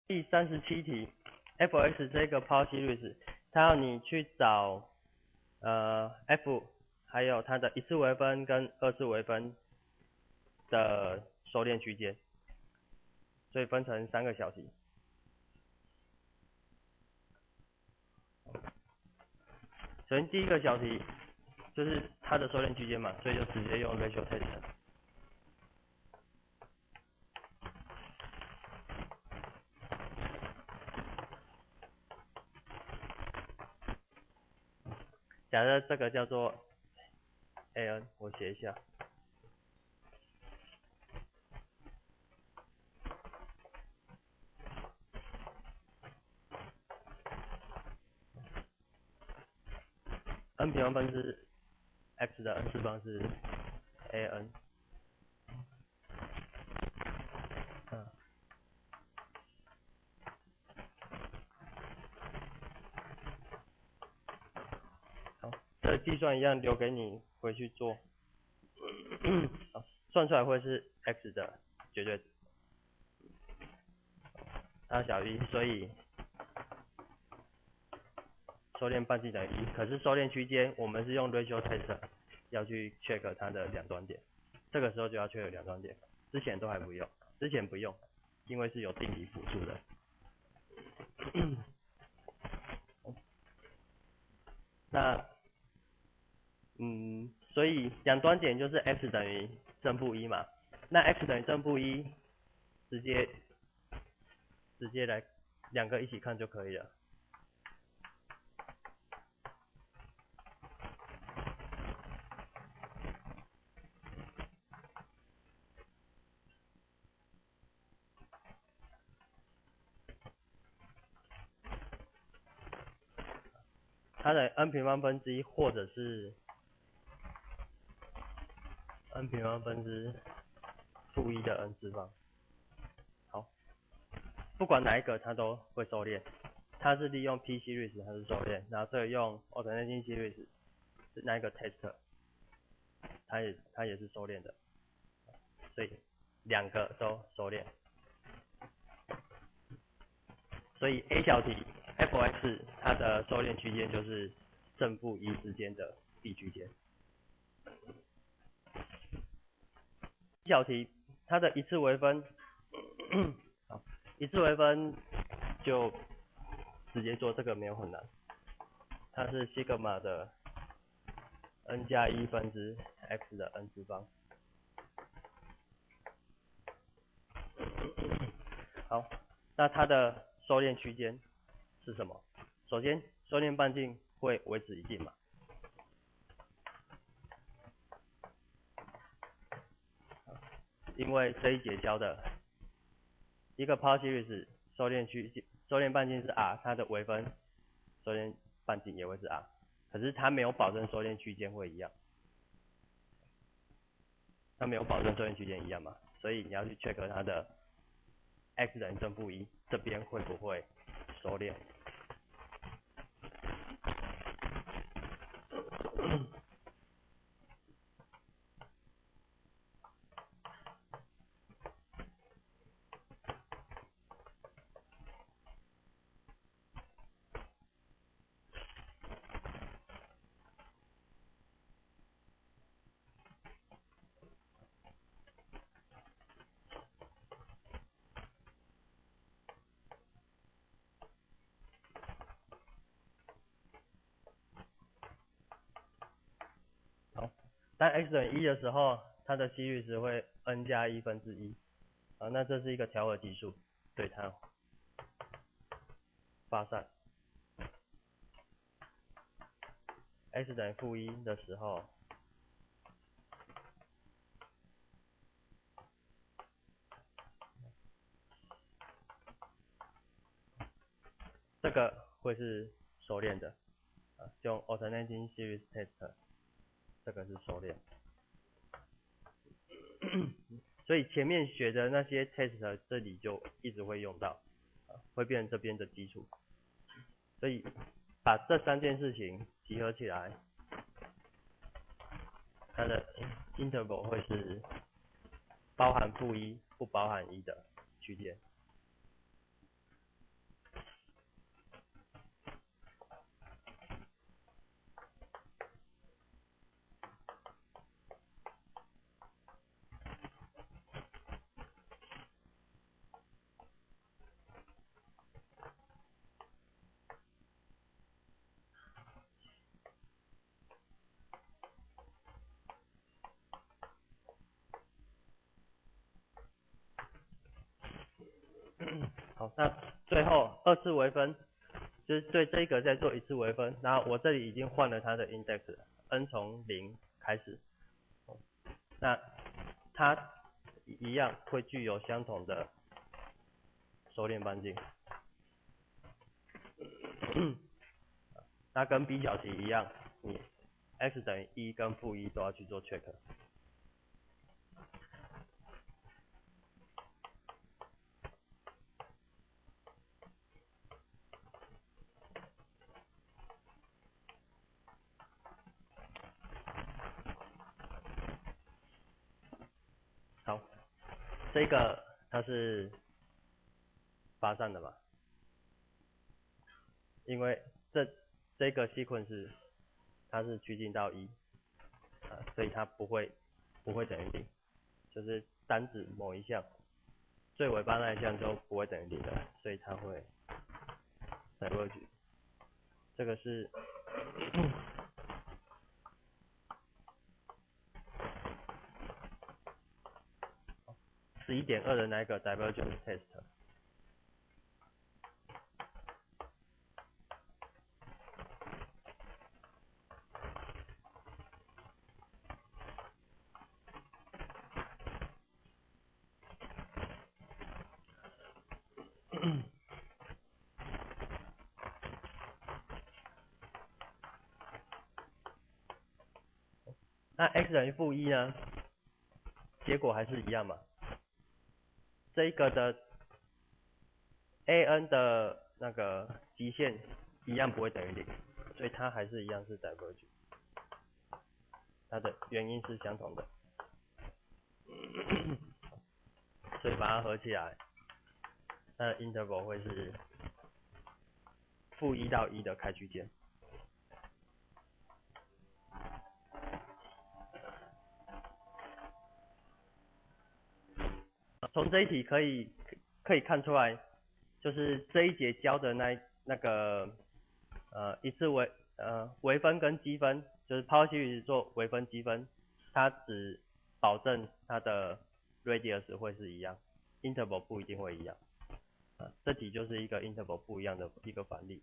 第37题 ，f(x) 这个 power series， 它要你去找f 还有它的一次微分跟二次微分的收敛区间，所以分成3个小题。首先第一个小题就是它的收敛区间嘛，所以就直接用 ratio test。假设这个叫做 an， 我写一下。n 平方分之 x 的 n 次方是 an。好，这个计算一样留给你回去做。好，算出来会是 x 的绝对值，它小于1，所以收敛半径等于1。可是收敛区间我们是用 ratio test 要去 check 它的两端点，这个时候就要 check 两端点，之前都还不用，之前不用，因为是有定理辅助的。那所以两端点就是 x 等于正负1嘛，那 x 等于正负1，直接来两个一起看就可以了。它的 n 平方分之1或者是 n 平方分之负1的 n 次方。好，不管哪一个它都会收敛，它是利用 P series 它是收敛，然后这个用 alternating series 是那一个 test， 它也是收敛的，所以两个都收敛。所以 A 小题 f(x) 它的收敛区间就是正负1之间的 B 区间。B 小题它的一次微分，好，一次微分就直接做，这个没有很难，它是西格玛的 n 加1分之 x 的 n 次方。好，那它的收敛区间是什么？首先，收敛半径会维持一定嘛？因为这一节教的一个 power series 收敛半径是 r， 它的微分收敛半径也会是 r， 可是它没有保证收敛区间会一样，它没有保证收敛区间一样嘛，所以你要去 check 它的 x 等于正负1这边会不会收敛。好，当 x 等于1的时候，它的几率值会 n 加1分之1，啊，那这是一个调和级数，对它发散。x 等于负1的时候，这个会是收敛的，用 alternating series test， 这个是收敛。所以前面学的那些 test 这里就一直会用到，会变成这边的基础。所以把这3件事情集合起来，它的 interval 会是包含负1不包含1的区间。好，那最后二次微分就是对这个再做一次微分，然后我这里已经换了它的 index，n 从0开始，那它一样会具有相同的收敛半径。那跟 B 小题一样，你 x 等于1跟-1都要去做 check。好，这个它是发散的嘛，因为这个 sequence 它是趋近到1，所以它不会等于0，就是单指某一项，最尾巴那一项就不会等于0的，所以它会 diverge。这个是11.2的那个 divergence test。那 x 等于-1呢？结果还是一样嘛。这个的 an 的那个极限一样不会等于0，所以它还是一样是 diverge。它的原因是相同的，所以把它合起来，它的 interval 会是-1到1的开区间。从这一题可以看出来，就是这一节教的那个一次微分跟积分，就是 power series 做微分积分，它只保证它的 radius 会是一样 ，interval 不一定会一样。这题就是一个 interval 不一样的一个反例。